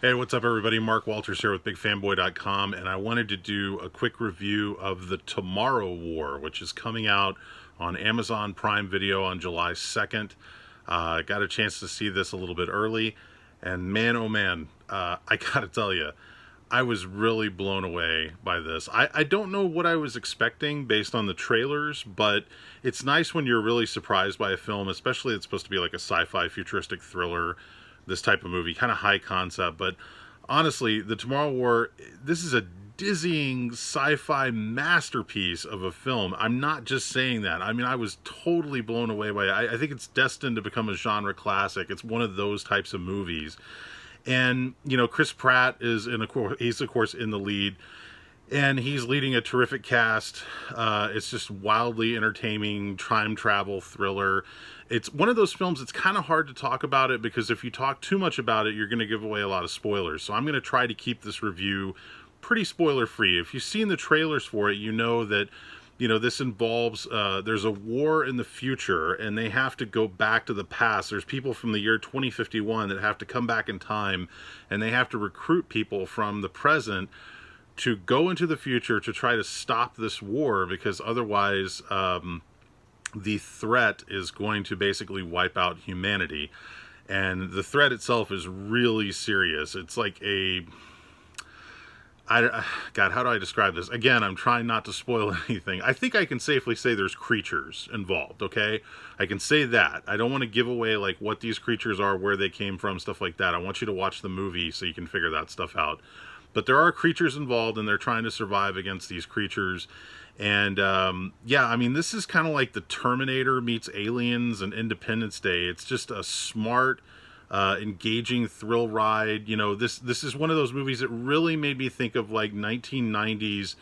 Hey, what's up, everybody? Mark Walters here with BigFanboy.com, and I wanted to do a quick review of The Tomorrow War, which is coming out on Amazon Prime Video on July 2nd. I got a chance to see this a little bit early, and man, oh man, I gotta tell you, I was really blown away by this. I don't know what I was expecting based on the trailers, but it's nice when you're really surprised by a film, especially it's supposed to be like a sci-fi futuristic thriller, this type of movie, kind of high concept. But honestly, The Tomorrow War, this is a dizzying sci-fi masterpiece of a film. I'm not just saying that. I mean, I was totally blown away by it. I think it's destined to become a genre classic. It's one of those types of movies. And, you know, Chris Pratt is he's of course in the lead, and he's leading a terrific cast. It's just wildly entertaining time travel thriller. It's one of those films. It's kind of hard to talk about it because if you talk too much about it, you're going to give away a lot of spoilers. So I'm going to try to keep this review pretty spoiler free. If you've seen the trailers for it, you know that this involves there's a war in the future, and they have to go back to the past. There's people from the year 2051 that have to come back in time, and they have to recruit people from the present to go into the future to try to stop this war, because otherwise the threat is going to basically wipe out humanity. And the threat itself is really serious. It's like God, how do I describe this? Again, I'm trying not to spoil anything. I think I can safely say there's creatures involved, okay? I can say that. I don't want to give away like what these creatures are, where they came from, stuff like that. I want you to watch the movie so you can figure that stuff out. But there are creatures involved, and they're trying to survive against these creatures. And yeah, I mean, this is kind of like the Terminator meets Aliens and Independence Day. It's just a smart, engaging thrill ride. You know, this is one of those movies that really made me think of like 1990s.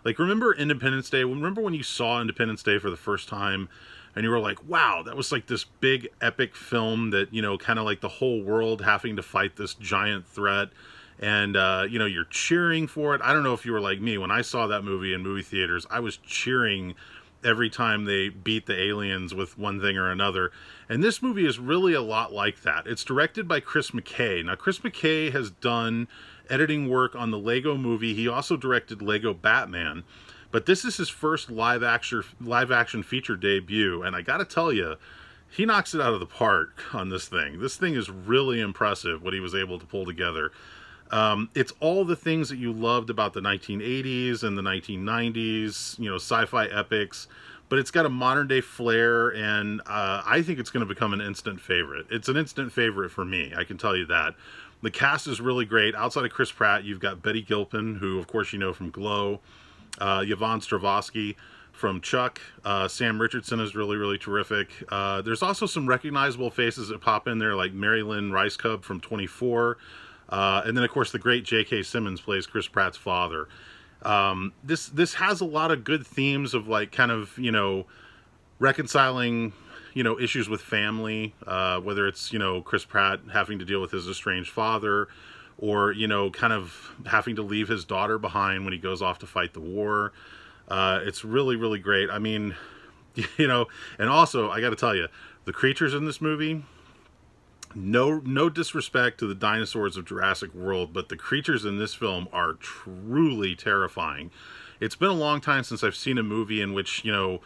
Like, remember Independence Day? Remember when you saw Independence Day for the first time, and you were like, wow, that was like this big epic film that, you know, kind of like the whole world having to fight this giant threat. And you know, you're cheering for it. I don't know if you were like me. When I saw that movie in movie theaters, I was cheering every time they beat the aliens with one thing or another. And this movie is really a lot like that. It's directed by Chris McKay. Now, Chris McKay has done editing work on the Lego movie. He also directed Lego Batman. But this is his first live action feature debut, and I got to tell you, he knocks it out of the park on this thing. This thing is really impressive, what he was able to pull together. It's all the things that you loved about the 1980s and the 1990s, you know, sci-fi epics, but it's got a modern day flair, and I think it's going to become an instant favorite. It's an instant favorite for me, I can tell you that. The cast is really great. Outside of Chris Pratt, you've got Betty Gilpin, who of course you know from Glow, Yvonne Stravosky from Chuck, Sam Richardson is really, really terrific. There's also some recognizable faces that pop in there, like Mary Lynn Ricecub from 24. And then, of course, the great J.K. Simmons plays Chris Pratt's father. This has a lot of good themes of, like, kind of, you know, reconciling, you know, issues with family, whether it's, you know, Chris Pratt having to deal with his estranged father, or, you know, kind of having to leave his daughter behind when he goes off to fight the war. It's really, really great. I mean, you know, and also, I got to tell you, the creatures in this movie, no disrespect to the dinosaurs of Jurassic World, but the creatures in this film are truly terrifying. It's been a long time since I've seen a movie in which, you know,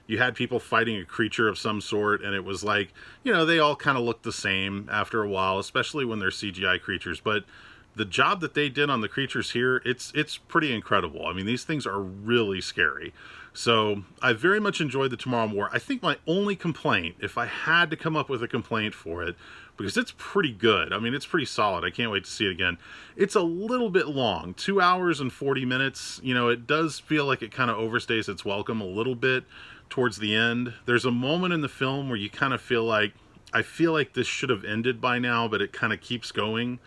you had people fighting a creature of some sort, and it was like, you know, they all kind of look the same after a while, especially when they're CGI creatures. But the job that they did on the creatures here, it's pretty incredible. I mean, these things are really scary. So I very much enjoyed The Tomorrow War. I think my only complaint, if I had to come up with a complaint for it, because it's pretty good. I mean, it's pretty solid. I can't wait to see it again. It's a little bit long, 2 hours and 40 minutes. You know, it does feel like it kind of overstays its welcome a little bit towards the end. There's a moment in the film where you kind of feel like, I feel like this should have ended by now, but it kind of keeps going.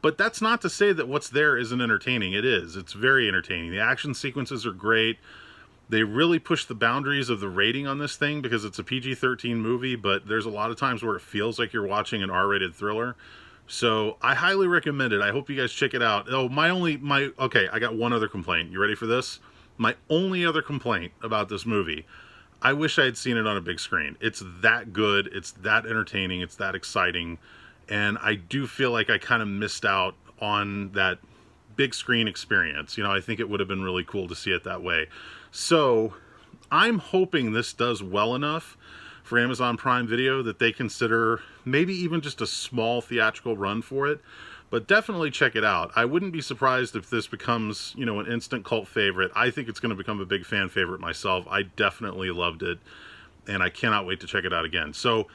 But that's not to say that what's there isn't entertaining. It is. It's very entertaining. The action sequences are great. They really push the boundaries of the rating on this thing because it's a PG-13 movie, but there's a lot of times where it feels like you're watching an R-rated thriller. So I highly recommend it. I hope you guys check it out. Oh, okay, I got one other complaint. You ready for this? My only other complaint about this movie, I wish I had seen it on a big screen. It's that good. It's that entertaining. It's that exciting. And I do feel like I kind of missed out on that big screen experience. You know, I think it would have been really cool to see it that way. So I'm hoping this does well enough for Amazon Prime Video that they consider maybe even just a small theatrical run for it. But definitely check it out. I wouldn't be surprised if this becomes, you know, an instant cult favorite. I think it's going to become a big fan favorite myself. I definitely loved it, and I cannot wait to check it out again. So,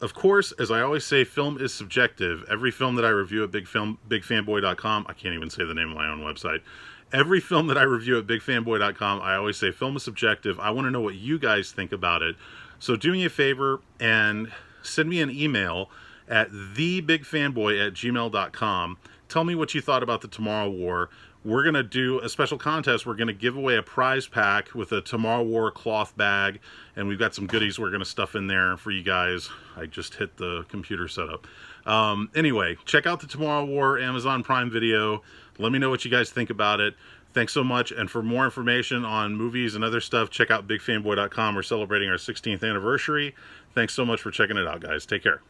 of course, as I always say, film is subjective. Every film that I review at bigfanboy.com, I can't even say the name of my own website. Every film that I review at bigfanboy.com, I always say film is subjective. I want to know what you guys think about it. So do me a favor and send me an email at thebigfanboy@gmail.com. Tell me what you thought about the Tomorrow War. We're going to do a special contest. We're going to give away a prize pack with a Tomorrow War cloth bag, and we've got some goodies we're going to stuff in there for you guys. I just hit the computer setup. Anyway, check out the Tomorrow War Amazon Prime Video. Let me know what you guys think about it. Thanks so much, and for more information on movies and other stuff, check out bigfanboy.com. We're celebrating our 16th anniversary. Thanks so much for checking it out, guys. Take care.